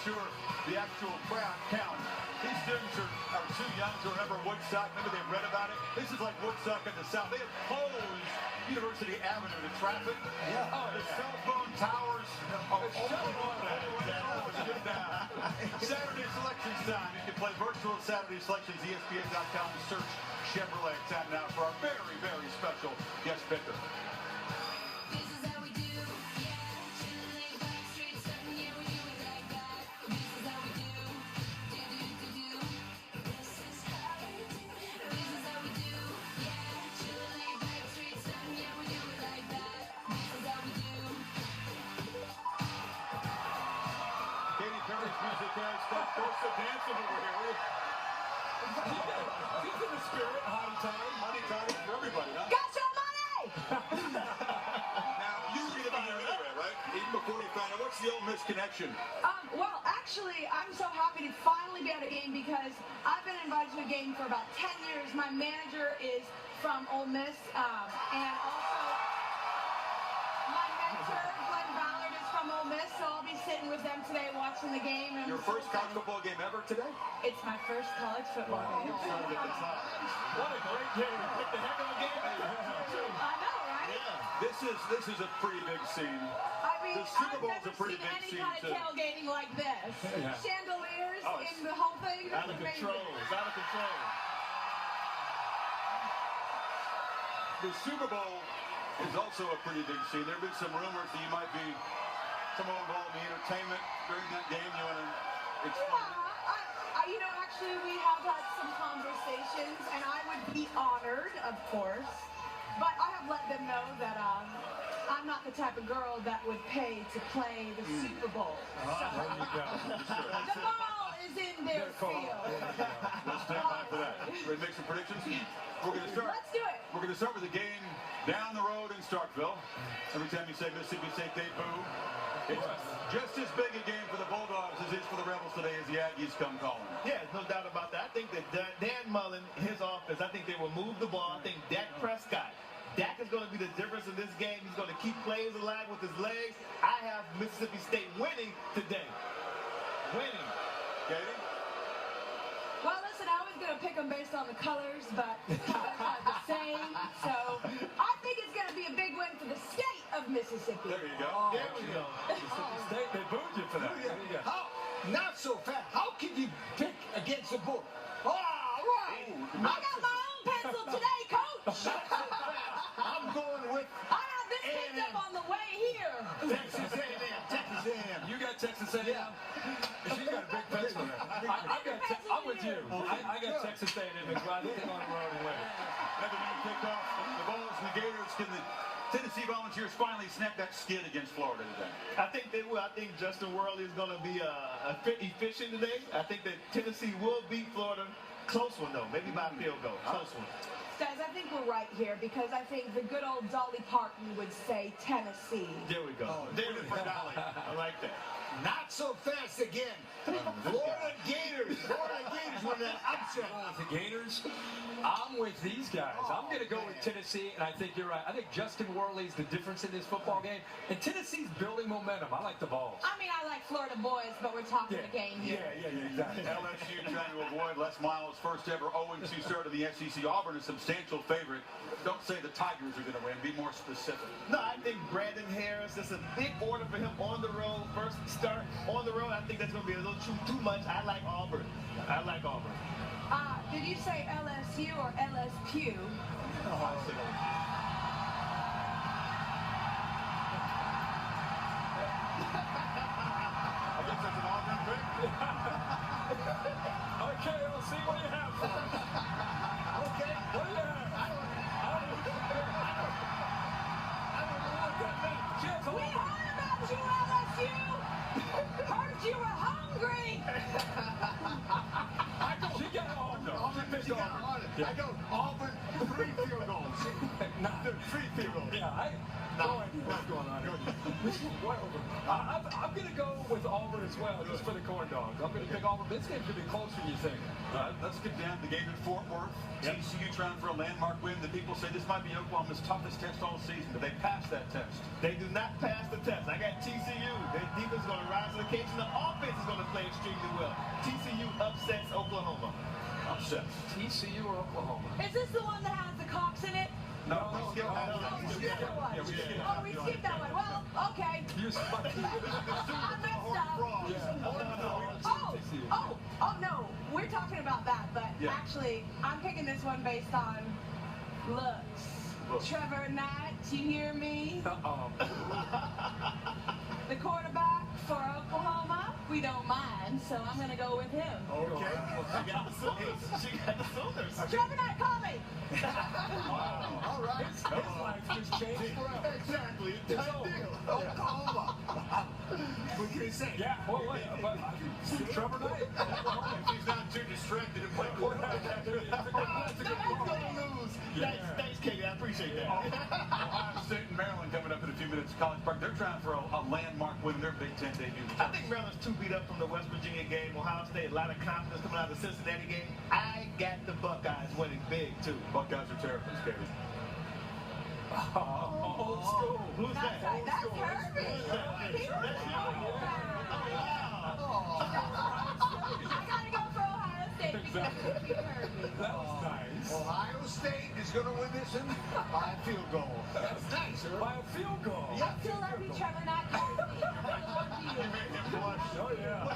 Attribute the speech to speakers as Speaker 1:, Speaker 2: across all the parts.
Speaker 1: sure the actual crowd count. These students are too young to remember Woodstock. Maybe they've read about it. This is like Woodstock in the South. They have closed University Avenue to traffic.
Speaker 2: Yeah.
Speaker 1: Oh, the cell phone towers are Saturday selections time. You can play virtual Saturday selections, ESPN.com. Search Chevrolet. Time now for our very, very special guest picker. Force the dancing over here. He's in the spirit. Hottie toddy for everybody, huh?
Speaker 3: Got your money!
Speaker 1: Now, you were going to be here anyway, right? Even before you found out. What's the Ole Miss connection?
Speaker 3: Well, actually, I'm so happy to finally be at a game because I've been invited to a game for about 10 years. My manager is from Ole Miss, and also my mentor, Glenn Ballard, is from Ole Miss, so I'll be sitting with them today watching the game. And
Speaker 1: your first college football game ever today?
Speaker 3: It's my first college football game.
Speaker 1: What a great game. What the heck of a game.
Speaker 3: I know, right?
Speaker 1: Yeah. This is a pretty big scene.
Speaker 3: I mean,
Speaker 1: the Super
Speaker 3: I've
Speaker 1: Bowl's
Speaker 3: never
Speaker 1: a pretty
Speaker 3: seen
Speaker 1: big
Speaker 3: any
Speaker 1: scene,
Speaker 3: kind of
Speaker 1: too.
Speaker 3: tailgating like this.
Speaker 1: Yeah.
Speaker 3: Chandeliers
Speaker 1: Oh,
Speaker 3: in the whole thing.
Speaker 1: Out of control. It's out of control. The Super Bowl is also a pretty big scene. There have been some rumors that you might be someone involved in the entertainment during that game. You want to explain?
Speaker 3: Yeah, you know, actually, we have had some conversations, and I would be honored, of course. But I have let them know that I'm not the type of girl that would pay to play the Super Bowl.
Speaker 1: There you go.
Speaker 3: The ball is in their field.
Speaker 1: We'll stand by for that. Ready to make some predictions? We're going to start.
Speaker 3: Let's do it.
Speaker 1: We're going to start with the game down the road in Starkville. Every time you say Mississippi State, they boo. It's just as big a game for the Bulldogs as it is for the Rebels today as the Aggies come calling.
Speaker 2: Yeah, no doubt about that. I think that Dan Mullen, his offense, I think they will move the ball. I think Dak Prescott. Dak is going to be the difference in this game. He's going to keep plays alive with his legs. I have Mississippi State winning today. Winning.
Speaker 1: Katie?
Speaker 3: Well, listen, I was going to pick them based on the colors, but the colors are the same. So I think it's going to be a big win for the state of Mississippi.
Speaker 1: There you go.
Speaker 2: There we go.
Speaker 4: Mississippi State, they booed you for that. There you go.
Speaker 5: How? Not so fast. How can you pick against the book? All right.
Speaker 3: I got my own pencil today, Coach.
Speaker 5: I'm going with
Speaker 3: I had this picked up on the way here.
Speaker 5: Texas A&M. Texas A&M.
Speaker 4: You got Texas A&M? She's got a big pencil there. I'm with you. I got Texas A&M as well. I think they're going to run and win.
Speaker 1: Another new kickoff. The Bulls and the Gators. Can the Tennessee Volunteers finally snap that skid against Florida today?
Speaker 2: I think they will. I think Justin Worley is going to be efficient today. I think that Tennessee will beat Florida. Close one, though. Maybe by a field goal. Close one.
Speaker 3: Guys, I think we're right here because I think the good old Dolly Parton would say Tennessee.
Speaker 2: There we go.
Speaker 5: Oh,
Speaker 2: there we go. I like that.
Speaker 5: Not so fast again. Florida Gators. Florida Gators with an upset.
Speaker 4: The Gators, I'm with these guys. I'm going to go with Tennessee, and I think you're right. I think Justin Worley's the difference in this football game, and Tennessee's building momentum. I like the Vols.
Speaker 3: I mean, I like Florida boys, but we're talking the game here.
Speaker 4: Yeah, exactly.
Speaker 1: LSU trying to avoid Les Miles' first ever 0-2 start in the SEC. Auburn, a substantial favorite. Don't say the Tigers are going to win. Be more specific.
Speaker 2: No, I think Brandon Harris, it's a big order for him on the road. First start on the road, I think that's going to be a little too much. I like Auburn.
Speaker 3: Did you say LSU or LSPU?
Speaker 1: I guess that's an Auburn pick.
Speaker 4: Okay, let's see what you have for us.
Speaker 5: Okay.
Speaker 4: What do you have? I don't know what that means. Just
Speaker 3: We
Speaker 4: hold on.
Speaker 3: heard about you, LSU! Heard you were hungry!
Speaker 4: She got Auburn.
Speaker 5: Auburn,
Speaker 4: She picked
Speaker 5: you got
Speaker 4: Auburn.
Speaker 5: Auburn. I go Auburn, 3 field goals.
Speaker 4: Nah.
Speaker 5: 3 field goals.
Speaker 4: Yeah, no idea what's going on here. This is way over. I'm going to go with Auburn as well, just for the corn dogs. I'm going to pick Auburn. This game's going to be closer than you think.
Speaker 1: Let's get down to the game in Fort Worth.
Speaker 2: Yep.
Speaker 1: TCU trying for a landmark win. The people say this might be Oklahoma's toughest test all season, but they passed that test.
Speaker 2: They do not pass the test. I got TCU. Their defense is going to rise to the occasion. The offense is going to play extremely well. TCU upsets Oklahoma.
Speaker 1: Upset.
Speaker 4: TCU or Oklahoma?
Speaker 3: Is this the one that has the Cox in it?
Speaker 1: No, we skipped that.
Speaker 3: Oh, we skipped that one.
Speaker 1: Yeah, we skipped
Speaker 3: Oh, we skipped that one. Well, okay.
Speaker 4: You spun.
Speaker 3: I messed up. Oh, no. We're talking about that, but actually, I'm picking this one based on looks. Trevor Knight, you hear me? The quarterback for Oklahoma, we don't mind, so I'm going to go with him.
Speaker 2: Okay. She got the Sooners.
Speaker 3: Trevor Knight, call me.
Speaker 5: All right.
Speaker 4: His life just changed forever.
Speaker 5: Exactly. Done deal. Oklahoma. What can you say?
Speaker 4: Yeah, well, wait, but Trevor Knight.
Speaker 1: If he's not too distracted to play quarterback.
Speaker 2: We're going to lose. Thanks, Katie. I appreciate that.
Speaker 1: Ohio State and Maryland coming up in a few minutes. College Park. They're trying for a landmark win in their Big Ten debut.
Speaker 2: I think Maryland's too beat up from the West Virginia game. Ohio State, a lot of confidence coming out of the Cincinnati game. I got the Buckeyes winning big, too.
Speaker 1: Buckeyes are terrible, Katie.
Speaker 4: Old school.
Speaker 2: Who's that?
Speaker 3: That's Herbie. He was I got to go for Ohio State because he beat Herbie.
Speaker 4: That was nice.
Speaker 5: Ohio State is going to win this one by a field goal. That's nice, sir.
Speaker 4: By a field goal.
Speaker 3: I still love you, Trevor, not Herbie. I love you.
Speaker 4: Oh, yeah.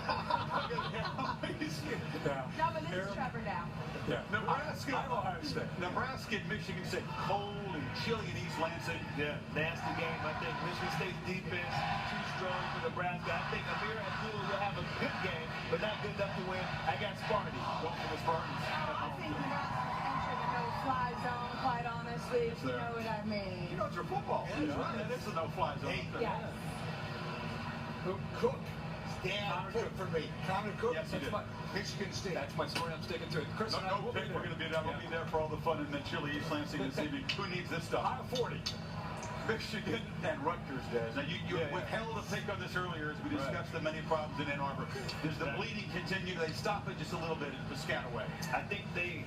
Speaker 3: No, but this is Trevor now.
Speaker 4: Yeah.
Speaker 1: Nebraska,
Speaker 4: I'm Ohio State.
Speaker 1: Nebraska and Michigan State, cold and chilly in East Lansing.
Speaker 2: Yeah, nasty game. I think Michigan State's defense too strong for Nebraska. I think Amir Abdul will have a good game, but not good enough to win. I got Sparty.
Speaker 1: Going for the Spartans.
Speaker 3: I think Nebraska entered the no-fly zone, quite honestly, if you know what I mean.
Speaker 1: You know, it's your football. That is a no-fly zone.
Speaker 3: Yes.
Speaker 5: Cook. Stand put for me. Connor Cook.
Speaker 1: Yes, he did.
Speaker 5: Michigan State.
Speaker 4: That's my story. I'm sticking to it. Chris and I
Speaker 1: No
Speaker 4: will be
Speaker 1: pick.
Speaker 4: there.
Speaker 1: We're going to be there. We'll be there for all the fun in the chilly East Lansing this evening. Who needs this stuff?
Speaker 4: Ohio 40.
Speaker 1: Michigan and Rutgers, Des. Now, you withheld a pick on this earlier as we discussed the many problems in Ann Arbor. Does the bleeding continue? Do they stop it just a little bit to scan away?
Speaker 2: I think the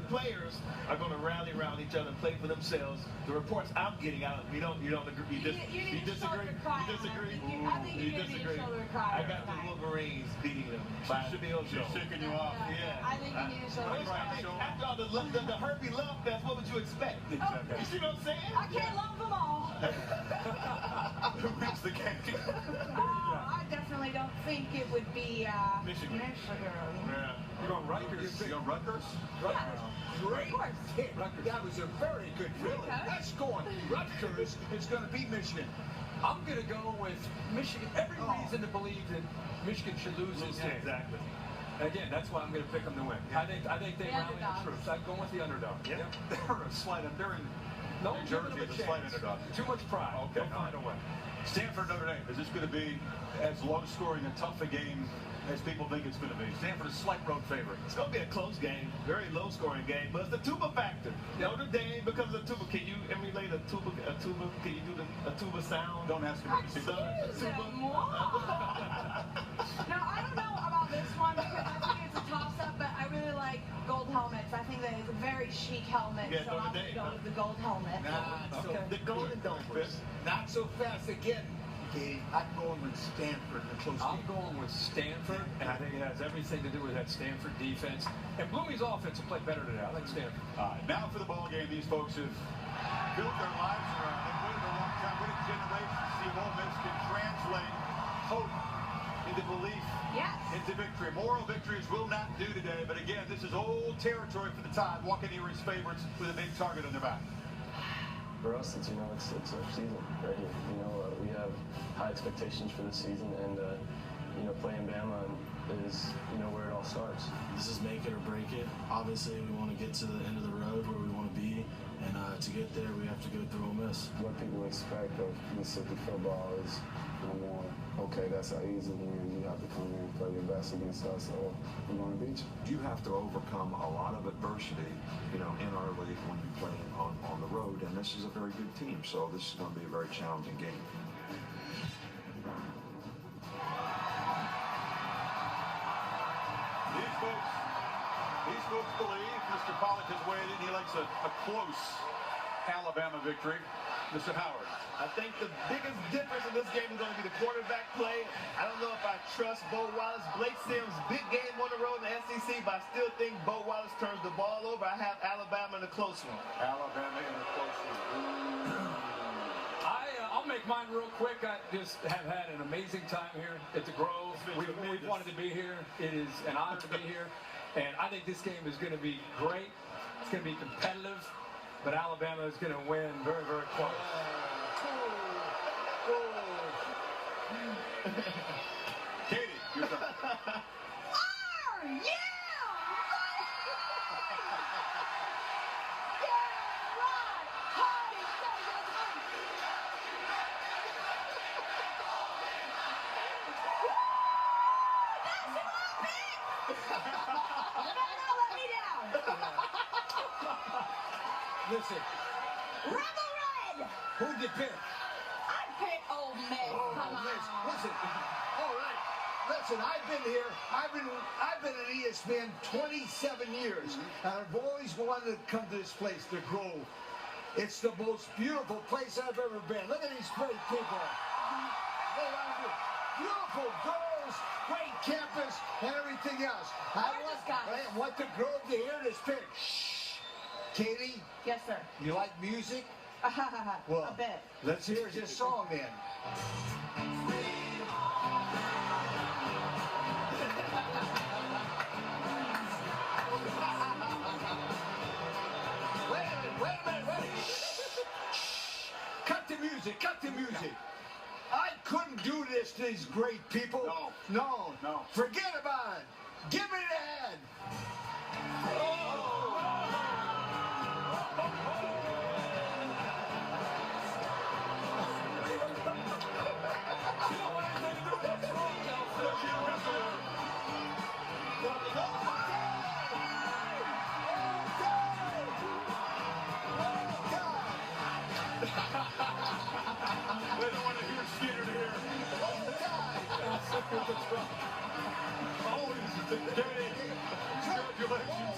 Speaker 2: players are going to rally around each other and play for themselves. The reports I'm getting out, you don't agree. You disagree?
Speaker 3: I think you
Speaker 2: disagree?
Speaker 3: shoulder cry.
Speaker 2: I got the Wolverines beating them by a field
Speaker 1: She's
Speaker 2: goal.
Speaker 1: shaking you off.
Speaker 2: Yeah.
Speaker 3: I think you need a shoulder cry.
Speaker 2: After all the Herbie Love fest, what would you expect?
Speaker 1: Exactly.
Speaker 2: You see what I'm saying?
Speaker 3: I can't love them all.
Speaker 1: Who wins the game?
Speaker 3: I definitely don't think it would be
Speaker 1: Michigan.
Speaker 2: Yeah.
Speaker 4: You're going Rutgers.
Speaker 1: You know Rutgers?
Speaker 5: Great
Speaker 3: Of course.
Speaker 5: pick. That was a very good pick. That's going. Rutgers is going to beat Michigan.
Speaker 4: I'm going to go with Michigan. Every reason to believe that Michigan should lose this game.
Speaker 2: Exactly.
Speaker 4: Again, that's why I'm going to pick them to win. I think they
Speaker 3: The
Speaker 4: rally the
Speaker 3: underdogs.
Speaker 4: troops. I'm going with the underdog.
Speaker 1: Yeah. They're a slight. They're in
Speaker 4: No,
Speaker 1: New
Speaker 4: give them
Speaker 1: Jersey
Speaker 4: a
Speaker 1: is a slight
Speaker 4: chance.
Speaker 1: underdog.
Speaker 4: Too much pride.
Speaker 1: Okay.
Speaker 4: They'll find a way.
Speaker 1: Stanford Notre Dame. Is this going to be as low scoring and tough a game as people think it's going to be? Stanford is slight road favorite.
Speaker 2: It's going to be a close game, very low scoring game, but it's the tuba factor. Notre Dame becomes a tuba. Can you emulate a tuba? Can you do a tuba sound?
Speaker 1: Don't ask him if you see
Speaker 3: Now, I don't know about this one because I think it's a toss-up, but I really like gold helmets. I think that it's a very chic helmet,
Speaker 2: Yeah,
Speaker 3: so I'm
Speaker 2: Notre
Speaker 3: going to
Speaker 2: Dame,
Speaker 3: go with the gold helmet.
Speaker 2: The Golden Domers.
Speaker 5: Not so fast again, Katie. I'm going with Stanford in a close
Speaker 4: I'm
Speaker 5: game.
Speaker 4: going with Stanford, and I think it has everything to do with that Stanford defense. And Bloomy's offense will play better today. I like Stanford.
Speaker 1: Now for the ball game, these folks have built their lives around. They've waited a long time, waited generations to see if Ole Miss can translate hope into belief, into victory. Moral victories will not do today, but again, this is old territory for the Tide, walking here as favorites with a big target on their back.
Speaker 6: For us, it's our season right here. We have high expectations for this season, and playing Bama is where it all starts.
Speaker 7: This is make it or break it. Obviously, we want to get to the end of the road where we want to be, and to get there, we have to go through Ole Miss.
Speaker 6: What people expect of Mississippi football is more, okay, that's how easy it is. You have to come here and play your best against us, or we're going to beat you.
Speaker 8: You have to overcome a lot of adversity, in our league when you're playing on the road, and this is a very good team, so this is going to be a very challenging game.
Speaker 1: These folks believe Mr. Pollack has weighed in. He likes a close Alabama victory. Mr. Howard.
Speaker 2: I think the biggest difference in this game is going to be the quarterback play. I don't know if I trust Bo Wallace. Blake Sims, big game on the road in the SEC, but I still think Bo Wallace turns the ball over. I have Alabama in a close one.
Speaker 1: Alabama in a close one.
Speaker 4: I'll make mine real quick. I just have had an amazing time here at the Grove. We've wanted to be here. It is an honor to be here. And I think this game is going to be great. It's going to be competitive. But Alabama is going to win very, very close.
Speaker 1: Katie, your turn.
Speaker 3: Are you ready?
Speaker 5: Listen.
Speaker 3: Rebel Red!
Speaker 5: Who'd you pick?
Speaker 3: I picked Ole Miss. Come on.
Speaker 5: Listen. All right. Listen, I've been here. I've been at ESPN 27 years. And I've always wanted to come to this place, the Grove. It's the most beautiful place I've ever been. Look at these great people. Beautiful girls, great campus, and everything else. I want the Grove to hear this pick. Shh. Katie?
Speaker 3: Yes, sir.
Speaker 5: You like music?
Speaker 3: Well, a bit.
Speaker 5: Let's hear this song then. Wait a minute. Shh. Cut the music. I couldn't do this to these great people. No. Forget about it. Give me the head.
Speaker 1: They don't want to hear Skinner here. Always, Katie. Congratulations.